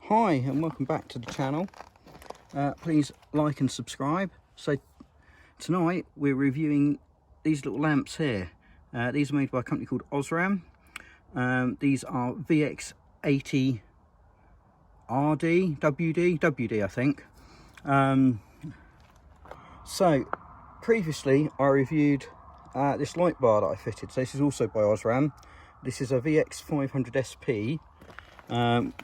Hi and welcome back to the channel. Please like and subscribe. So tonight we're reviewing these little lamps here. These are made by a company called Osram. These are VX80-WD, I think. So previously I reviewed this light bar that I fitted. So this is also by Osram. This is a VX500SP.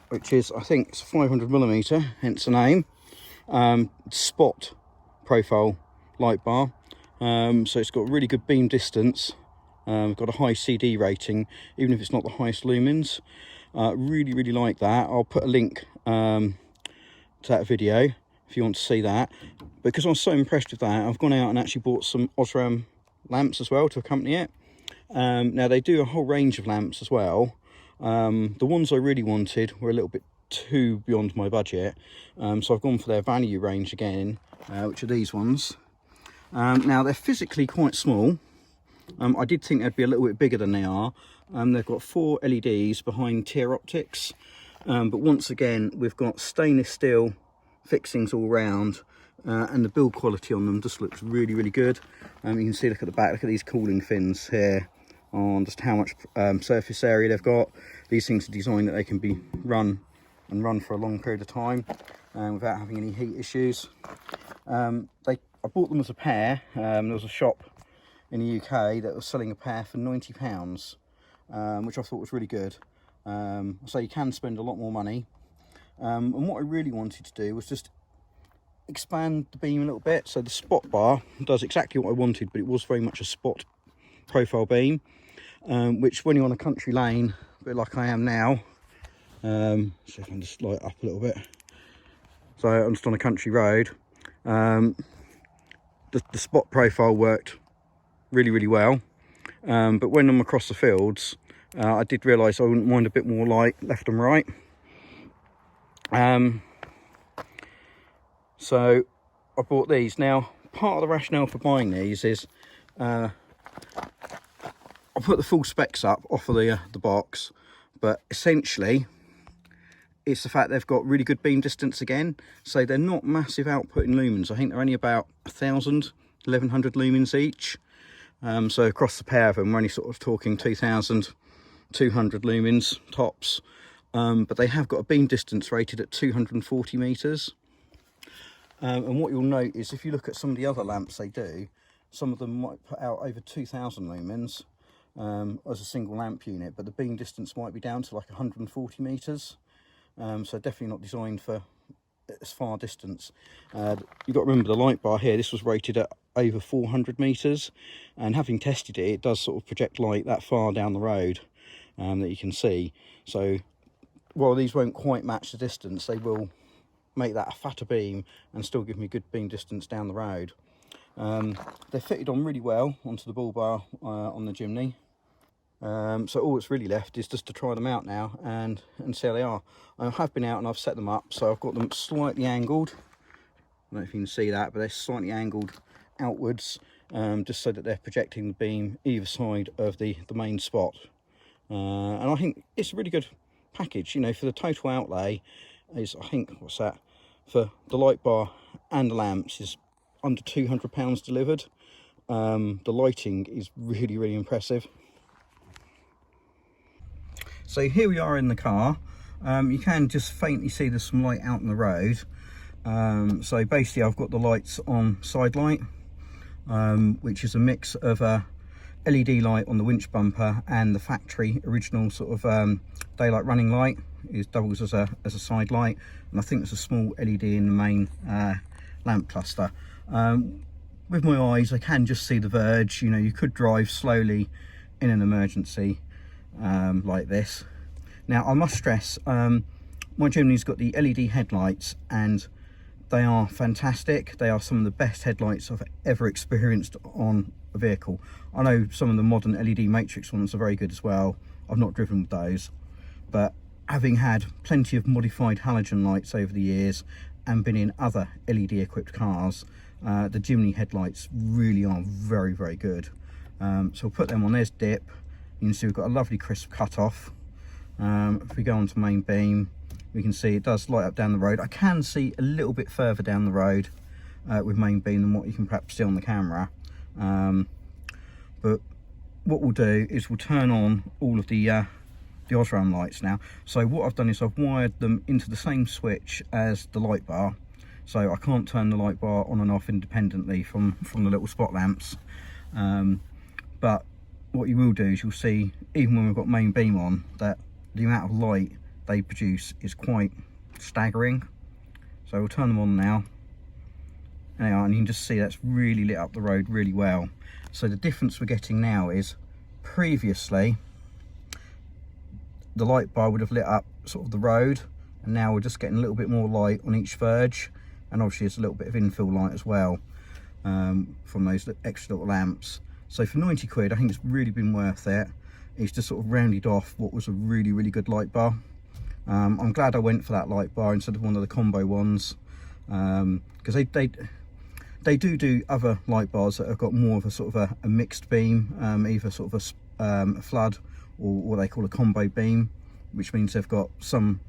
Which is, I think it's 500mm, hence the name. Spot profile light bar. So it's got really good beam distance. Got a high CD rating, even if it's not the highest lumens. Really like that. I'll put a link to that video if you want to see that. Because I was so impressed with that, I've gone out and actually bought some Osram lamps as well to accompany it. Now they do a whole range of lamps as well. The ones I really wanted were a little bit too beyond my budget, so I've gone for their value range again, which are these ones. Now they're physically quite small. I did think they'd be a little bit bigger than they are. They've got 4 LEDs behind tier optics, but once again we've got stainless steel fixings all round, and the build quality on them just looks really good. You can see, look at the back, look at these cooling fins here on just how much surface area they've got. These things are designed that they can be run for a long period of time without having any heat issues. I bought them as a pair. There was a shop in the UK that was selling a pair for £90, which I thought was really good. So you can spend a lot more money. And what I really wanted to do was just expand the beam a little bit. So the spot bar does exactly what I wanted, but it was very much a spot profile beam. Which when you're on a country lane, a bit like I am now, so if I can just light up a little bit, so I'm just on a country road, the spot profile worked really well, but when I'm across the fields, I did realise I wouldn't mind a bit more light left and right. So I bought these. Now part of the rationale for buying these is I'll put the full specs up off of the box, but essentially it's the fact they've got really good beam distance again. So they're not massive output in lumens. I think they're only about 1100 lumens each. So across the pair of them, we're only sort of talking 2200 lumens tops. But they have got a beam distance rated at 240 meters. And what you'll note is if you look at some of the other lamps they do, some of them might put out over 2000 lumens. As a single lamp unit, but the beam distance might be down to like 140 meters, so definitely not designed for as far distance. You've got to remember the light bar here, this was rated at over 400 meters, and having tested it, it does sort of project light that far down the road that you can see. So while these won't quite match the distance, they will make that a fatter beam and still give me good beam distance down the road. They're fitted on really well onto the bull bar on the Jimny. So all that's really left is just to try them out now and see how they are. I have been out and I've set them up, so I've got them slightly angled. I don't know if you can see that, but they're slightly angled outwards, just so that they're projecting the beam either side of the main spot. And I think it's a really good package, you know, for the total outlay. Is, I think, what's that, for the light bar and the lamps is under £200 delivered. The lighting is really impressive. So here we are in the car. You can just faintly see there's some light out on the road. So basically I've got the lights on side light, which is a mix of a LED light on the winch bumper and the factory original sort of daylight running light. It doubles as a side light, and I think there's a small LED in the main lamp cluster. With my eyes I can just see the verge. You know, you could drive slowly in an emergency like this. Now I must stress, my Jimny's got the LED headlights and they are fantastic. They are some of the best headlights I've ever experienced on a vehicle. I know some of the modern LED matrix ones are very good as well. I've not driven with those, but having had plenty of modified halogen lights over the years and been in other LED equipped cars, the Jimny headlights really are very good. So we'll put them on. There's dip. You can see we've got a lovely crisp cut off. If we go on to main beam, we can see it does light up down the road. I can see a little bit further down the road with main beam than what you can perhaps see on the camera. But what we'll do is we'll turn on all of the Osram lights now. So what I've done is I've wired them into the same switch as the light bar. So I can't turn the light bar on and off independently from the little spot lamps. But what you will do is you'll see, even when we've got main beam on, that the amount of light they produce is quite staggering. So we'll turn them on now. And you can just see that's really lit up the road really well. So the difference we're getting now is, previously the light bar would have lit up sort of the road, and now we're just getting a little bit more light on each verge, and obviously there's a little bit of infill light as well from those extra little lamps. So for 90 quid, I think it's really been worth it. It's just sort of rounded off what was a really good light bar. I'm glad I went for that light bar instead of one of the combo ones, because they do other light bars that have got more of a sort of a mixed beam, either sort of a flood or what they call a combo beam, which means they've got some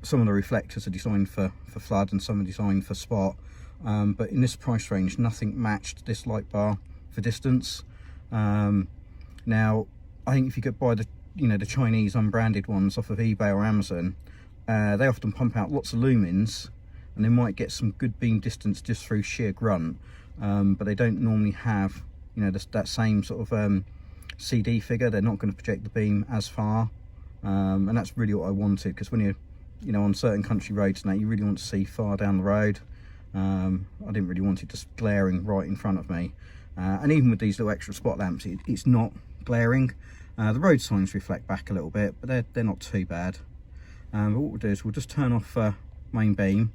of the reflectors are designed for flood and some are designed for spot. But in this price range, nothing matched this light bar for distance. Now, I think if you could buy the Chinese unbranded ones off of eBay or Amazon, they often pump out lots of lumens, and they might get some good beam distance just through sheer grunt, but they don't normally have that same sort of CD figure. They're not going to project the beam as far, and that's really what I wanted, because when you're on certain country roads now, you really want to see far down the road. I didn't really want it just glaring right in front of me, and even with these little extra spot lamps, it's not glaring. The road signs reflect back a little bit, but they're not too bad. But what we'll do is we'll just turn off main beam,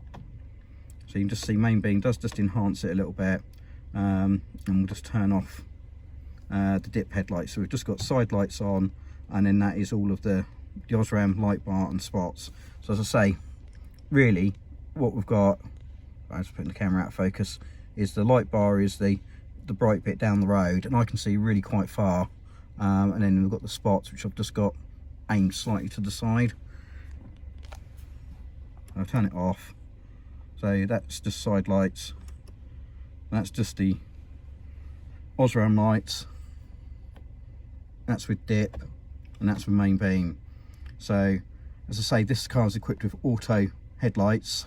so you can just see main beam does just enhance it a little bit, and we'll just turn off the dip headlights. So we've just got side lights on, and then that is all of the Osram light bar and spots. So as I say, really what we've got, I'm just putting the camera out of focus, is the light bar is the bright bit down the road, and I can see really quite far, and then we've got the spots, which I've just got aimed slightly to the side. I'll turn it off. So that's just side lights, that's just the Osram lights, that's with dip, and that's with main beam. So as I say, this car is equipped with auto headlights,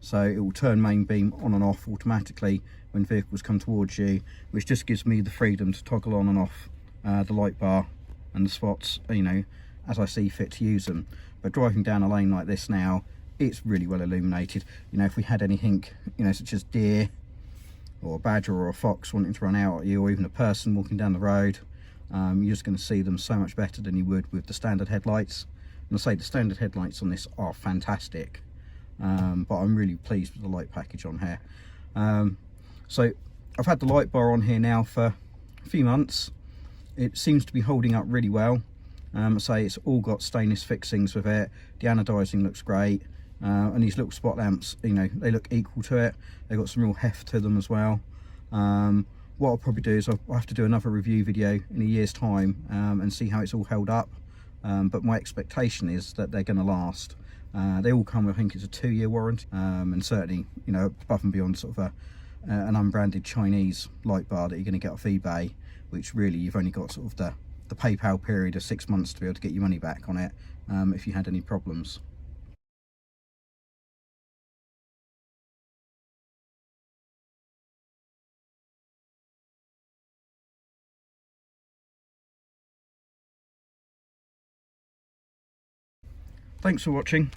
so it will turn main beam on and off automatically when vehicles come towards you, which just gives me the freedom to toggle on and off the light bar and the spots, as I see fit to use them. But driving down a lane like this now, it's really well illuminated. If we had anything, such as deer or a badger or a fox wanting to run out at you, or even a person walking down the road, you're just going to see them so much better than you would with the standard headlights. And I say the standard headlights on this are fantastic, but I'm really pleased with the light package on here. So I've had the light bar on here now for a few months. It seems to be holding up really well. I say it's all got stainless fixings with it. The anodizing looks great, and these little spot lamps, they look equal to it. They've got some real heft to them as well. What I'll probably do is I'll have to do another review video in a year's time and see how it's all held up. But my expectation is that they're going to last. They all come with, I think it's a 2-year warranty, and certainly, above and beyond sort of an unbranded Chinese light bar that you're going to get off eBay, which really you've only got sort of the PayPal period of 6 months to be able to get your money back on it if you had any problems. Thanks for watching.